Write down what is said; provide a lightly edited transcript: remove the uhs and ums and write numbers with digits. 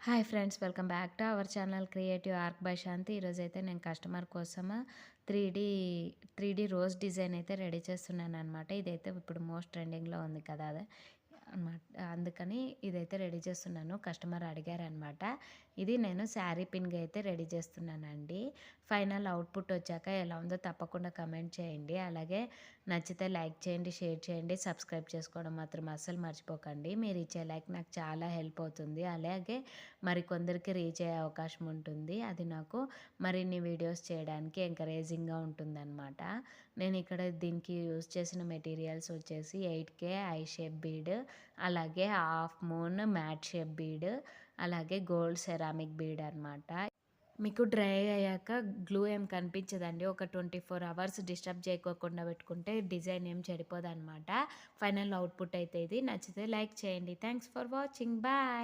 Hi friends, welcome back to our channel Creative Arc by Shanti. ఈరోజైతే నేను customer కోసం three D three D rose design అయితే ready చేస్తున్నాను అనమాట. ఇదైతే ఇప్పుడు మోస్ట్ ట్రెండింగ్లో ఉంది కదా, అదే అనమాట. అందుకని ఇదైతే రెడీ చేస్తున్నాను. కస్టమర్ అడిగారనమాట. ఇది నేను శారీ పిన్గా అయితే రెడీ చేస్తున్నానండి. ఫైనల్ అవుట్పుట్ వచ్చాక ఎలా ఉందో తప్పకుండా కమెంట్ చేయండి. అలాగే నచ్చితే లైక్ చేయండి, షేర్ చేయండి, సబ్స్క్రైబ్ చేసుకోవడం మాత్రం అస్సలు మర్చిపోకండి. మీరు ఇచ్చే లైక్ నాకు చాలా హెల్ప్ అవుతుంది. అలాగే మరికొందరికి రీచ్ అయ్యే అవకాశం ఉంటుంది. అది నాకు మరిన్ని వీడియోస్ చేయడానికి ఎంకరేజింగ్గా ఉంటుందన్నమాట. నేను ఇక్కడ దీనికి యూజ్ చేసిన మెటీరియల్స్ వచ్చేసి 8K ఐ షేప్ బీడ్, అలాగే half moon mat shape bead, అలాగే గోల్డ్ సెరామిక్ బీడ్ అనమాట. మీకు డ్రై అయ్యాక గ్లూ ఏం కనిపించదండి. ఒక 24 అవర్స్ డిస్టర్బ్ చేయకోకుండా పెట్టుకుంటే డిజైన్ ఏం చెడిపోదన్నమాట. ఫైనల్ అవుట్పుట్ అయితే ఇది. నచ్చితే లైక్ చేయండి. Thanks for watching. బాయ్.